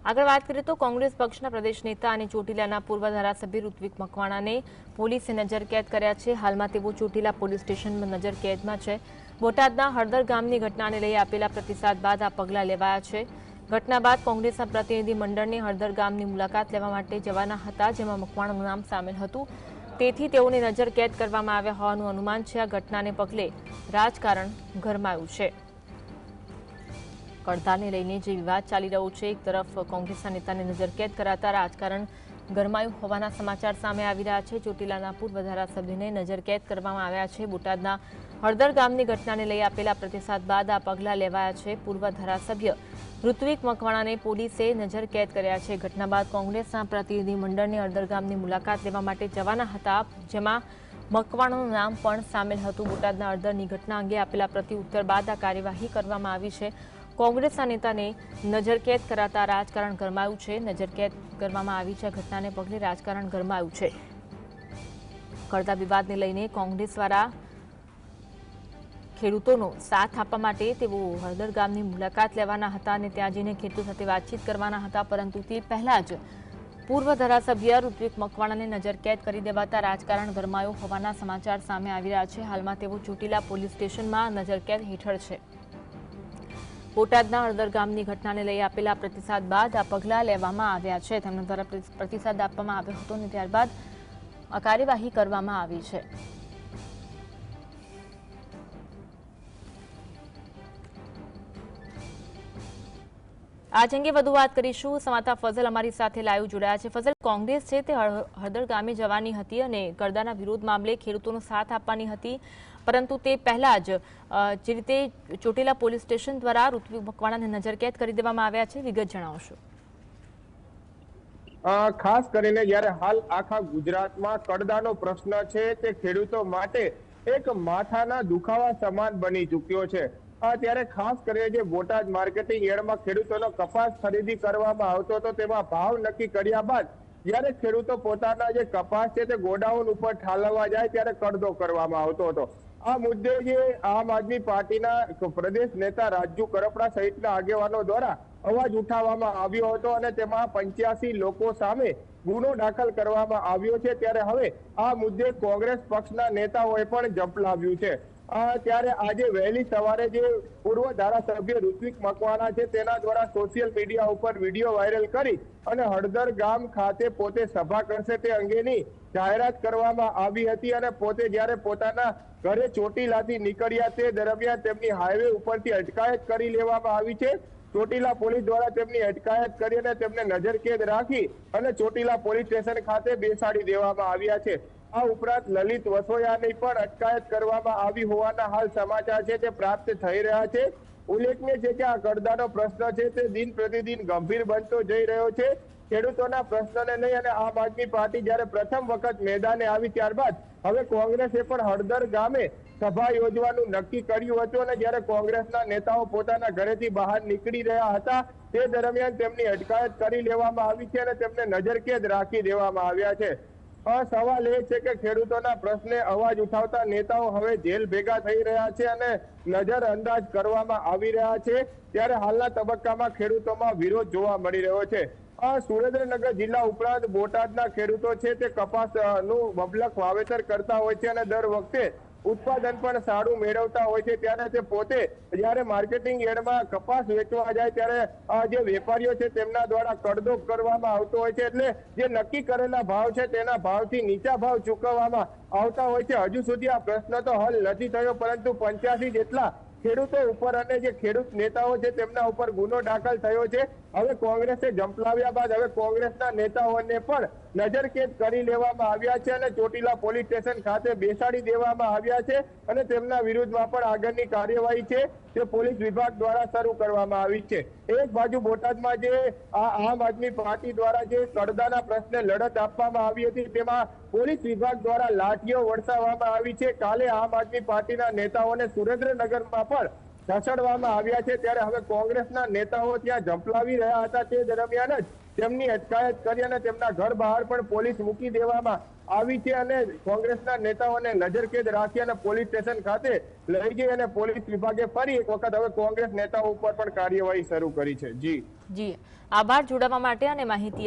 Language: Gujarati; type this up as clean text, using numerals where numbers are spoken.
આગળ વાત કરીએ તો કોંગ્રેસ પક્ષના પ્રદેશ નેતા અને ચોટીલાના પૂર્વ ધારાસભ્ય ઋત્વિક મકવાણાને પોલીસે નજરકેદ કર્યા છે। હાલમાં તેઓ ચોટીલા પોલીસ સ્ટેશનમાં નજરકેદમાં છે। બોટાદના હળદર ગામની ઘટનાને લઈ આપેલા પ્રતિસાદ બાદ આ પગલાં લેવાયા છે। ઘટના બાદ કોંગ્રેસના પ્રતિનિધિ મંડળને હળદર ગામની મુલાકાત લેવા માટે જવાના હતા, જેમાં મકવાણાનું નામ સામેલ હતું। તેથી તેઓને નજરકેદ કરવામાં આવ્યા હોવાનું અનુમાન છે। આ ઘટનાને પગલે રાજકારણ ગરમાયું છે। કડતાને લઈને જે વિવાદ ચાલી રહ્યો છે, એક તરફ કોંગ્રેસના નેતાને નજરકેદ કરાતા રાજકારણ ગરમાયું હોવાના સમાચાર સામે આવી રહ્યા છે। ચોટીલાના પૂર્વ ધારાસભ્યને નજરકેદ કરવામાં આવ્યા છે। બોટાદના હળદર ગામની ઘટનાને લઈ આપેલા પ્રતિસાદ બાદ આ પગલાં લેવાયા છે। પૂર્વ ધારાસભ્ય ઋત્વિક મકવાણાને પોલીસે નજરકેદ કર્યા છે। ઘટના બાદ કોંગ્રેસના પ્રતિનિધિ મંડળને હળદર ગામની મુલાકાત લેવા માટે જવાના હતા, જેમાં મકવાણાનું નામ પણ સામેલ હતું। બોટાદના હળદરની ઘટના અંગે આપેલા પ્રત્યુત્તર બાદ આ કાર્યવાહી કરવામાં આવી છે। કોંગ્રેસના નેતાને નજરકેદ કરાતા રાજકારણ ગરમાયું છે। નજરકેદ કરવામાં આવી છે। ઘટનાને પગલે રાજકારણ ગરમાયું છે। કડતા વિવાદને લઈને કોંગ્રેસ દ્વારા ખેડૂતોનો સાથ આપવા માટે તેઓ હળદર ગામની મુલાકાત લેવાના હતા અને ત્યાં જઈને ખેડૂતો સાથે વાતચીત કરવાના હતા, પરંતુ તે પહેલા જ પૂર્વ ધારાસભ્ય ઋત્વિક મકવાણાને નજરકેદ કરી દેવાતા રાજકારણ ગરમાયું હોવાના સમાચાર સામે આવી રહ્યા છે। હાલમાં તેઓ ચોટીલા પોલીસ સ્ટેશનમાં નજરકેદ હેઠળ છે। બોટાદના હળદર ગામની ઘટનાને લઈ આપેલા પ્રતિસાદ બાદ આ પગલાં લેવામાં આવ્યા છે। તેમના દ્વારા પ્રતિસાદ આપવામાં આવ્યો હતો અને ત્યારબાદ આ કાર્યવાહી કરવામાં આવી છે। આજ અંગે વધુ વાત કરીશું। સંવાદદાતા ફઝલ અમારી સાથે લાઈવ જોડાયા છે। ફઝલ, કોંગ્રેસ છે તે હળદર ગામે જવાની હતી અને કડદાના વિરોધ મામલે ખેડૂતોનો સાથ આપવાની હતી, પરંતુ તે પહેલા જ જે રીતે ચોટીલા પોલીસ સ્ટેશન દ્વારા ઋત્વિક મકવાણાને નજરકેદ કરી દેવામાં આવ્યા છે, વિગત જણાવશો। ખાસ કરીને જ્યારે હાલ આખા ગુજરાતમાં કડદાનો પ્રશ્ન છે તે ખેડૂતો માટે એક માથાના દુખાવા સમાન બની ચૂક્યો છે। ત્યારે ખાસ કરીને જે બોટાદ માર્કેટિંગ યાર્ડમાં ખેડૂતોનો કપાસ ખરીદી કરવામાં આવતો હતો, તેમાં ભાવ નક્કી કર્યા બાદ જ્યારે ખેડૂતો પોતાના જે કપાસ છે તે ગોડાઉન ઉપર ઠાલવવા જાય ત્યારે કડદો કરવામાં આવતો હતો। આ મુદ્દે જે આમ આદમી પાર્ટીના પ્રદેશ નેતા રાજુ કરપડા સહિતના આગેવાનો દ્વારા અવાજ ઉઠાવવામાં આવ્યો હતો અને તેમાં 85 લોકો સામે ગુનો દાખલ કરવામાં આવ્યો છે। ત્યારે હવે આ મુદ્દે કોંગ્રેસ પક્ષના નેતાઓએ પણ ઝંપલાવ્યું છે। ત્યારે આજે વહેલી સવારે જે પૂર્વ ધારાસભ્ય ઋત્વિક મકવાણા છે તેના દ્વારા સોશિયલ મીડિયા ઉપર વિડીયો વાયરલ કરી અને હળદર ગામ ખાતે પોતે સભા કરશે તે અંગેની જાહેરાત કરવામાં આવી હતી અને પોતે જ્યારે પોતાના ઘરે ચોટીલાથી નીકળ્યા તે દરમિયાન તેમની હાઈવે ઉપરથી અટકાયત કરી લેવામાં આવી છે। ચોટીલા પોલીસ દ્વારા તેમની અટકાયત કરી અને તેમને નજરકેદ રાખી અને ચોટીલા પોલીસ સ્ટેશન ખાતે બેસાડી દેવામાં આવ્યા છે। આ ઉપરાંત લલિત વસોયાની પણ અટકાયત કરવામાં આવી હોવાના હાલ સમાચાર છે તે પ્રાપ્ત થઈ રહ્યા છે। ઉલ્લેખનીય છે કે આ કડદાનો પ્રશ્ન છે તે દિન પ્રતિદિન ગંભીર બનતો જઈ રહ્યો છે। ખેડૂતોના પ્રશ્નને લઈ અને આમ આદમી પાર્ટી જ્યારે પ્રથમ વખત મેદાને આવી ત્યારબાદ હવે કોંગ્રેસે પણ હળદર ગામે સભા યોજવાનું નક્કી કર્યું હતું અને જ્યારે કોંગ્રેસના નેતાઓ પોતાના ઘરેથી બહાર નીકળી રહ્યા હતા તે દરમિયાન તેમની અટકાયત કરી લેવામાં આવી છે અને તેમને નજરકેદ રાખી દેવામાં આવ્યા છે। સવાલ એ છે કે ખેડૂતોના પ્રશ્ને અવાજ ઉઠાવતા નેતાઓ હવે જેલ ભેગા થઈ રહ્યા છે અને નજર અંદાજ કરવામાં આવી રહ્યા છે। ત્યારે હાલના તબક્કામાં ખેડૂતોમાં વિરોધ જોવા મળી રહ્યો છે। સુરેન્દ્રનગર જિલ્લા ઉપરાંત બોટાદના ખેડૂતો છે તે કપાસનું મબલક વાવેતર કરતા હોય છે અને દર વખતે ઉત્પાદન પણ સારું મેળવતા હોય છે। ત્યારે તે પોતે જ્યારે માર્કેટિંગ યાર્ડમાં કપાસ વેચવા જાય ત્યારે જે વેપારીઓ છે તેમના દ્વારા કડદો કરવામાં આવતો હોય છે, એટલે જે નક્કી કરેલા ભાવ છે તેના ભાવથી નીચા ભાવ ચૂકવવામાં આવતા હોય છે। હજુ સુધી આ પ્રશ્ન તો હલ નથી થયો, પરંતુ 85 જેટલા ખેડૂતો ઉપર અને જે ખેડૂત નેતાઓ છે તેમના ઉપર ગુનો દાખલ થયો છે। હવે કોંગ્રેસે ઝંપલાવ્યા બાદ હવે કોંગ્રેસના નેતાઓને પણ નજરકેદ કરી લેવામાં આવ્યા છે અને ચોટીલા પોલીસ સ્ટેશન ખાતે બેસાડી દેવામાં આવ્યા છે અને તેમના વિરુદ્ધમાં પણ આગળની કાર્યવાહી છે તે પોલીસ વિભાગ દ્વારા શરૂ કરવામાં આવી છે। એક બાજુ બોટાદમાં જે આમ આદમી પાર્ટી દ્વારા જે કડદાના પ્રશ્ને લડત આપવામાં આવી હતી તેમાં પોલીસ વિભાગ દ્વારા લાઠીઓ વરસાવવામાં આવી છે। કાલે આમ આદમી પાર્ટીના નેતાઓને સુરેન્દ્રનગરમાં પણ ધસડવામાં આવ્યા છે। ત્યારે હવે કોંગ્રેસના નેતાઓ ત્યાં ઝંપલાવી રહ્યા હતા તે દરમિયાન જ તેમની અટકાયત કરી અને તેમના ઘર બહાર પણ પોલીસ મૂકી દેવામાં આવી છે અને કોંગ્રેસના નેતાઓને નજરકેદ રાખી અને પોલીસ સ્ટેશન ખાતે લઈ જઈ અને પોલીસ વિભાગે ફરી એક વખત હવે કોંગ્રેસ નેતાઓ ઉપર પણ કાર્યવાહી શરૂ કરી છે. જી આભાર જોડાવા માટે અને માહિતી